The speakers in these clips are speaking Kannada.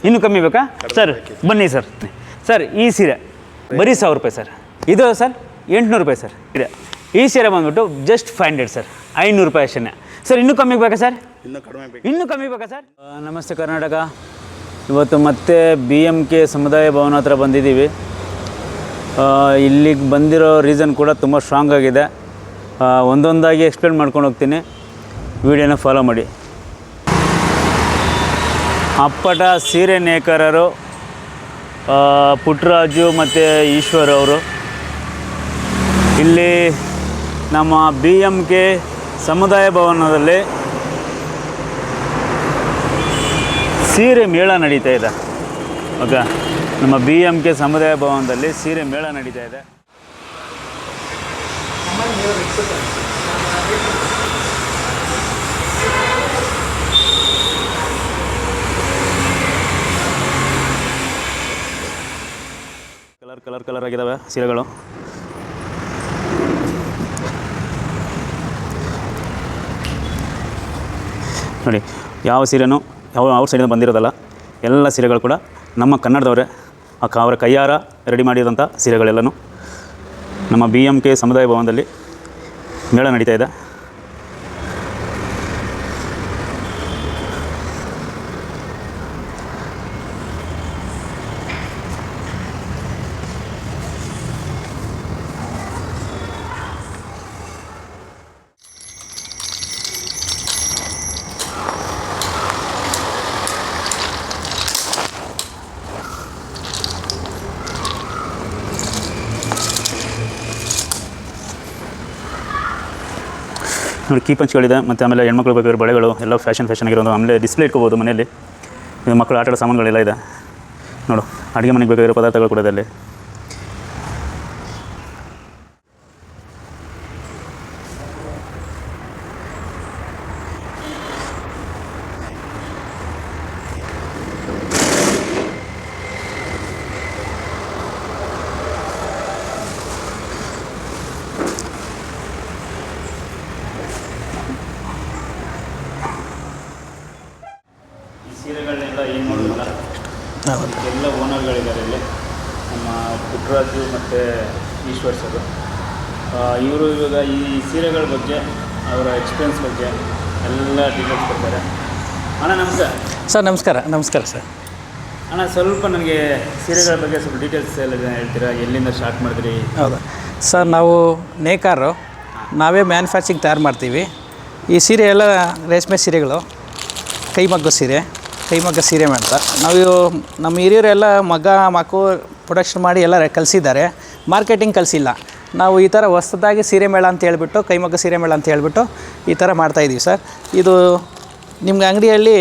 ಇನ್ನೂ ಕಮ್ಮಿ ಬೇಕಾ ಸರ್? ಬನ್ನಿ ಸರ್. ಸರ್ ಈ ಸೀರೆ ಬರೀ 1000 ರೂಪಾಯಿ ಸರ್. ಇದು ಸರ್ 800 ರೂಪಾಯಿ ಸರ್. ಇದೆ ಈ ಸೀರೆ ಬಂದುಬಿಟ್ಟು ಜಸ್ಟ್ 500 ಸರ್, 500 ರೂಪಾಯಿ ಅಷ್ಟೇ ಸರ್. ಇನ್ನೂ ಕಮ್ಮಿ ಬೇಕಾ ಸರ್? ಇನ್ನೂ ಕಮ್ಮಿ ಬೇಕಾ ಸರ್? ನಮಸ್ತೆ ಕರ್ನಾಟಕ. ಇವತ್ತು ಮತ್ತೆ BMK ಸಮುದಾಯ ಭವನ ಹತ್ರ ಬಂದಿದ್ದೀವಿ. ಇಲ್ಲಿಗೆ ಬಂದಿರೋ ರೀಸನ್ ಕೂಡ ತುಂಬ ಸ್ಟ್ರಾಂಗ್ ಆಗಿದೆ. ಒಂದೊಂದಾಗಿ ಎಕ್ಸ್ಪ್ಲೇನ್ ಮಾಡ್ಕೊಂಡು ಹೋಗ್ತೀನಿ, ವಿಡಿಯೋನ ಫಾಲೋ ಮಾಡಿ. ಅಪ್ಪಟ ಸೀರೆ ನೇಕಾರರು ಪುಟ್ಟರಾಜು ಮತ್ತು ಈಶ್ವರ್ ಅವರು ಇಲ್ಲಿ ನಮ್ಮ BMK ಸಮುದಾಯ ಭವನದಲ್ಲಿ ಸೀರೆ ಮೇಳ ನಡೀತಾ ಇದೆ. ಓಕೆ, ನಮ್ಮ BMK ಸಮುದಾಯ ಭವನದಲ್ಲಿ ಸೀರೆ ಮೇಳ ನಡೀತಾ ಇದೆ. ಕಲರ್ ಆಗಿದ್ದಾವೆ ಸೀರೆಗಳು. ನೋಡಿ, ಯಾವ ಸೀರೆನೂ ಅವ್ರ ಸೈಡಿಂದ ಬಂದಿರೋದಲ್ಲ. ಎಲ್ಲ ಸೀರೆಗಳು ಕೂಡ ನಮ್ಮ ಕನ್ನಡದವರೇ ಅವರ ಕೈಯಾರ ರೆಡಿ ಮಾಡಿರೋಂಥ ಸೀರೆಗಳೆಲ್ಲನೂ ನಮ್ಮ BMK ಸಮುದಾಯ ಭವನದಲ್ಲಿ ಮೇಳ ನಡೀತಾ ಇದೆ. ನೋಡಿ, ಕೀ ಪಂಚ್ಗಳಿದೆ, ಮತ್ತು ಆಮೇಲೆ ಹೆಣ್ಮಕ್ಳು ಬೇಕಾಗಿರೋ ಬಳೆಗಳು ಎಲ್ಲ ಫ್ಯಾಷನ್ ಆಗಿರೋದು. ಆಮೇಲೆ ಡಿಸ್ಪ್ಲೇ ಇಟ್ಕೋಬೋದು ಮನೆಯಲ್ಲಿ. ಇದು ಮಕ್ಕಳು ಆಟದ ಸಾಮಾನುಗಳೆಲ್ಲ ಇದೆ. ನೋಡು, ಅಡುಗೆ ಮನೆಗೆ ಬೇಕಾಗಿರೋ ಪದಾರ್ಥಗಳು ಕೂಡ ಇದೆ ಅಲ್ಲಿ. ಸೀರೆಗಳನ್ನೆಲ್ಲ ಏನು ನೋಡೋದಿಲ್ಲ, ಎಲ್ಲ ಓನರ್ಗಳಿದ್ದಾರೆ ಇಲ್ಲಿ. ನಮ್ಮ ಪುಟ್ಟರಾಜು ಮತ್ತು ಈಶ್ವರ್ ಸರ್ ಇವರು ಇವಾಗ ಈ ಸೀರೆಗಳ ಬಗ್ಗೆ, ಅವರ ಎಕ್ಸ್ಪೀರಿಯನ್ಸ್ ಬಗ್ಗೆ ಎಲ್ಲ ಡೀಟೇಲ್ಸ್ ಕೊಡ್ತಾರೆ. ಅಣ್ಣ ನಮಸ್ಕಾರ ಸರ್. ನಮಸ್ಕಾರ ಸರ್. ಅಣ್ಣ, ಸ್ವಲ್ಪ ನನಗೆ ಸೀರೆಗಳ ಬಗ್ಗೆ ಸ್ವಲ್ಪ ಡೀಟೇಲ್ಸ್ ಎಲ್ಲ ಹೇಳ್ತೀರಾ? ಎಲ್ಲಿಂದ ಸ್ಟಾರ್ಟ್ ಮಾಡಿದ್ರಿ? ಹೌದಾ ಸರ್, ನಾವು ನೇಕಾರರು, ನಾವೇ ಮ್ಯಾನುಫ್ಯಾಕ್ಚರಿಂಗ್ ತಯಾರು ಮಾಡ್ತೀವಿ. ಈ ಸೀರೆ ಎಲ್ಲ ರೇಷ್ಮೆ ಸೀರೆಗಳು, ಕೈಮಗ್ಗ ಸೀರೆ ಅಂತ ನಾವು ನಮ್ಮ ಹಿರಿಯರೆಲ್ಲ ಮಕ್ಕು ಪ್ರೊಡಕ್ಷನ್ ಮಾಡಿ ಎಲ್ಲ ಕಲಿಸಿದ್ದಾರೆ. ಮಾರ್ಕೆಟಿಂಗ್ ಕಲಿಸಿಲ್ಲ. ನಾವು ಈ ಥರ ಹೊಸದಾಗಿ ಸೀರೆ ಮೇಳ ಅಂತ ಹೇಳ್ಬಿಟ್ಟು, ಕೈಮಗ್ಗ ಸೀರೆ ಮೇಳ ಅಂತ ಹೇಳ್ಬಿಟ್ಟು ಈ ಥರ ಮಾಡ್ತಾಯಿದ್ದೀವಿ ಸರ್. ಇದು ನಿಮ್ಗೆ ಅಂಗಡಿಯಲ್ಲಿ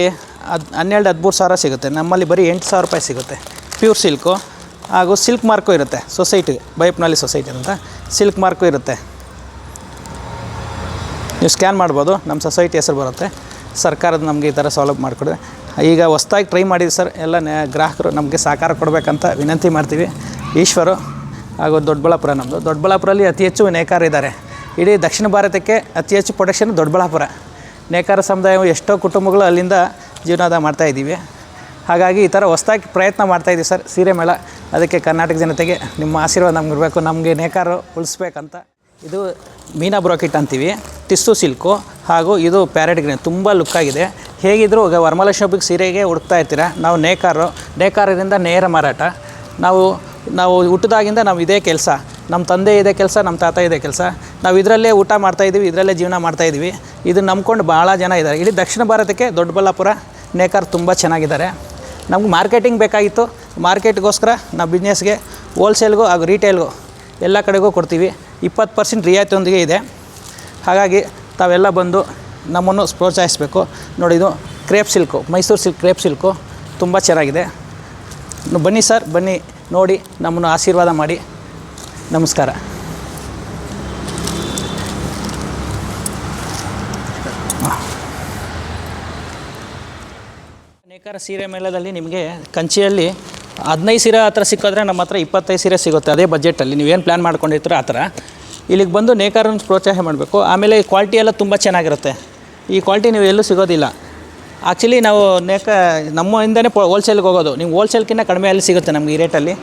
12-13 ಸಾವಿರ ಸಿಗುತ್ತೆ. ನಮ್ಮಲ್ಲಿ ಬರೀ 8,000 ರೂಪಾಯಿ ಸಿಗುತ್ತೆ. ಪ್ಯೂರ್ ಸಿಲ್ಕು ಹಾಗೂ ಸಿಲ್ಕ್ ಮಾರ್ಕು ಇರುತ್ತೆ. ಸೊಸೈಟಿ, ಬೈಪ್ನಲ್ಲಿ ಸೊಸೈಟಿ ಅಂತ ಸಿಲ್ಕ್ ಮಾರ್ಕು ಇರುತ್ತೆ. ನೀವು ಸ್ಕ್ಯಾನ್ ಮಾಡ್ಬೋದು, ನಮ್ಮ ಸೊಸೈಟಿ ಹೆಸರು ಬರುತ್ತೆ. ಸರ್ಕಾರದ ನಮಗೆ ಈ ಥರ ಸೌಲಭ್ಯ ಮಾಡಿಕೊಡಿದೆ. ಈಗ ಹೊಸ್ದಾಗಿ ಟ್ರೈ ಮಾಡಿದ್ವಿ ಸರ್. ಎಲ್ಲ ಗ್ರಾಹಕರು ನಮಗೆ ಸಹಕಾರ ಕೊಡಬೇಕಂತ ವಿನಂತಿ ಮಾಡ್ತೀವಿ. ಈಶ್ವರು ಹಾಗೂ ದೊಡ್ಡಬಳ್ಳಾಪುರ, ನಮ್ಮದು ದೊಡ್ಡಬಳ್ಳಾಪುರಲ್ಲಿ ಅತಿ ಹೆಚ್ಚು ನೇಕಾರ ಇದ್ದಾರೆ. ಇಡೀ ದಕ್ಷಿಣ ಭಾರತಕ್ಕೆ ಅತಿ ಹೆಚ್ಚು ಪ್ರೊಡಕ್ಷನ್ ದೊಡ್ಡಬಳ್ಳಾಪುರ. ನೇಕಾರ ಸಮುದಾಯವು ಎಷ್ಟೋ ಕುಟುಂಬಗಳು ಅಲ್ಲಿಂದ ಜೀವನಾಧಾರ ಮಾಡ್ತಾಯಿದ್ದೀವಿ. ಹಾಗಾಗಿ ಈ ಥರ ಹೊಸ್ದಾಗಿ ಪ್ರಯತ್ನ ಮಾಡ್ತಾಯಿದ್ದೀವಿ ಸರ್ ಸೀರೆ ಮೇಳ. ಅದಕ್ಕೆ ಕರ್ನಾಟಕ ಜನತೆಗೆ ನಿಮ್ಮ ಆಶೀರ್ವಾದ ನಮ್ಗೆ ಇರಬೇಕು, ನಮಗೆ ನೇಕಾರರು ಉಳಿಸ್ಬೇಕಂತ. ಇದು ಮೀನಾ ಬ್ರೋಕೆಟ್ ಅಂತೀವಿ, ಟಿಸ್ಸು ಸಿಲ್ಕು, ಹಾಗೂ ಇದು ಪ್ಯಾರೆಟ್ ಗ್ರೀನ್. ತುಂಬ ಲುಕ್ಕಾಗಿದೆ. ಹೇಗಿದ್ದರೂ ವರಮಹಾಲಕ್ಷ್ಮಿ ಹಬ್ಬಕ್ಕೆ ಸೀರೆಗೆ ಹುಡುಕ್ತಾ ಇರ್ತೀರ. ನಾವು ನೇಕಾರರಿಂದ ನೇರ ಮಾರಾಟ. ನಾವು ಹುಟ್ಟಿದಾಗಿಂದ ನಾವು ಇದೇ ಕೆಲಸ. ನಮ್ಮ ತಂದೆ ಇದೇ ಕೆಲಸ, ನಮ್ಮ ತಾತ ಇದೇ ಕೆಲಸ. ನಾವು ಇದರಲ್ಲೇ ಊಟ ಮಾಡ್ತಾಯಿದ್ದೀವಿ, ಇದರಲ್ಲೇ ಜೀವನ ಮಾಡ್ತಾಯಿದ್ದೀವಿ. ಇದನ್ನು ನಂಬ್ಕೊಂಡು ಭಾಳ ಜನ ಇದ್ದಾರೆ. ಇಡೀ ದಕ್ಷಿಣ ಭಾರತಕ್ಕೆ ದೊಡ್ಡಬಳ್ಳಾಪುರ ನೇಕಾರ ತುಂಬ ಚೆನ್ನಾಗಿದ್ದಾರೆ. ನಮ್ಗೆ ಮಾರ್ಕೆಟಿಂಗ್ ಬೇಕಾಗಿತ್ತು. ಮಾರ್ಕೆಟ್ಗೋಸ್ಕರ ನಾವು ಬಿಸ್ನೆಸ್ಗೆ, ಹೋಲ್ಸೇಲ್ಗೂ ಹಾಗೂ ರಿಟೇಲ್ಗೂ ಎಲ್ಲ ಕಡೆಗೂ ಕೊಡ್ತೀವಿ. 20% ರಿಯಾಯಿತಿಯೊಂದಿಗೆ ಇದೆ. ಹಾಗಾಗಿ ತಾವೆಲ್ಲ ಬಂದು ನಮ್ಮನ್ನು ಪ್ರೋತ್ಸಾಹಿಸಬೇಕು. ನೋಡಿ, ಇದು crepe silk, Mysuru silk crepe silk ತುಂಬ ಚೆನ್ನಾಗಿದೆ. ಬನ್ನಿ ಸರ್, ಬನ್ನಿ ನೋಡಿ, ನಮ್ಮನ್ನು ಆಶೀರ್ವಾದ ಮಾಡಿ. ನಮಸ್ಕಾರ. ನೇಕಾರ ಸೀರೆ ಮೇಳದಲ್ಲಿ ನಿಮಗೆ ಕಂಚಿಯಲ್ಲಿ 15 ಸೀರೆ ಹತ್ರ ಸಿಕ್ಕಿದ್ರೆ ನಮ್ಮ ಹತ್ರ 25 ಸೀರೆ ಸಿಗುತ್ತೆ. ಅದೇ ಬಜೆಟಲ್ಲಿ ನೀವೇನು ಪ್ಲ್ಯಾನ್ ಮಾಡ್ಕೊಂಡಿರ್ತೀರೋ ಆ ಥರ ಇಲ್ಲಿಗೆ ಬಂದು ನೇಕಾರನ್ನು ಪ್ರೋತ್ಸಾಹ ಮಾಡಬೇಕು. ಆಮೇಲೆ ಈ ಕ್ವಾಲಿಟಿ ಎಲ್ಲ ತುಂಬ ಚೆನ್ನಾಗಿರುತ್ತೆ. ಈ ಕ್ವಾಲಿಟಿ ನೀವು ಎಲ್ಲೂ ಸಿಗೋದಿಲ್ಲ. ಆ್ಯಕ್ಚುಲಿ ನಾವು ನಮ್ಮಿಂದನೇ ಹೋಲ್ಸೇಲ್ಗೆ ಹೋಗೋದು. ನೀವು ಹೋಲ್ಸೇಲ್ಗಿಂತ ಕಡಿಮೆಯಲ್ಲಿ ಸಿಗುತ್ತೆ ನಮ್ಗೆ ಈ ರೇಟಲ್ಲಿ.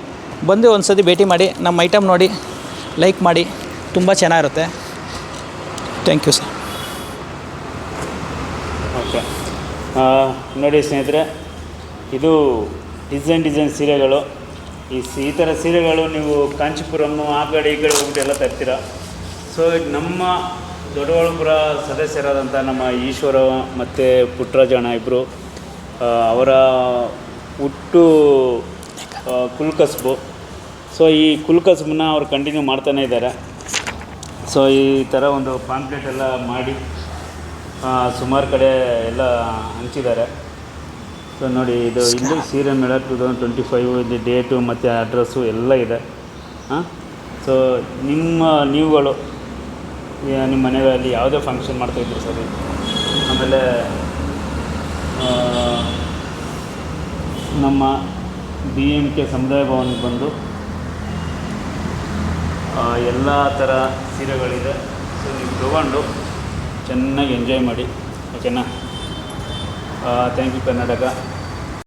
ಬಂದು ಒಂದು ಸತಿ ಭೇಟಿ ಮಾಡಿ, ನಮ್ಮ ಐಟಮ್ ನೋಡಿ ಲೈಕ್ ಮಾಡಿ, ತುಂಬ ಚೆನ್ನಾಗಿರುತ್ತೆ. Thank you sir. ಓಕೆ, ನೋಡಿ ಸ್ನೇಹಿತರೆ, ಇದು ಡಿಸೈನ್ ಸೀರೆಗಳು. ಈ ಥರ ಸೀರೆಗಳು ನೀವು ಕಾಂಚೀಪುರಮ್ಮು ಆ ಕಡೆ ಈ ಕಡೆ ಹೋಗ್ಬಿಟ್ಟು ಎಲ್ಲ ತರ್ತೀರ. ಸೊ ನಮ್ಮ ದೊಡ್ಡಬಳ್ಳಾಪುರ ಸದಸ್ಯರಾದಂಥ ನಮ್ಮ ಈಶ್ವರ ಮತ್ತು ಪುಟ್ಟರಾಜಣ್ಣ ಇಬ್ಬರು ಅವರ ಹುಟ್ಟು ಕುಲ್ಕಸ್ಬು. ಸೊ ಈ ಕುಲ್ಕಸ್ಬನ್ನ ಅವ್ರು ಕಂಟಿನ್ಯೂ ಮಾಡ್ತಾನೇ ಇದ್ದಾರೆ. ಸೊ ಈ ಥರ ಒಂದು ಪಾಂಪ್ಲೆಟ್ ಎಲ್ಲ ಮಾಡಿ ಸುಮಾರು ಕಡೆ ಎಲ್ಲ ಹಂಚಿದ್ದಾರೆ. ಸೊ ನೋಡಿ, ಇದು ಇಲ್ಲಿ ಸೀರೆ ಮೇಳ 2025 ಇದು ಡೇಟು ಮತ್ತು ಅಡ್ರೆಸ್ಸು ಎಲ್ಲ ಇದೆ. ಸೊ ನೀವುಗಳು ನಿಮ್ಮ ಮನೆಗಳಲ್ಲಿ ಯಾವುದೇ ಫಂಕ್ಷನ್ ಮಾಡ್ತಾಯಿದ್ರು ಸರಿ, ಆಮೇಲೆ ನಮ್ಮ BMK ಸಮುದಾಯ ಭವನಕ್ಕೆ ಬಂದು ಎಲ್ಲ ಥರ ಸೀರೆಗಳಿದೆ. ಸೊ ನೀವು ತೊಗೊಂಡು ಚೆನ್ನಾಗಿ ಎಂಜಾಯ್ ಮಾಡಿ, ಓಕೆನಾ? Thank you Karnataka.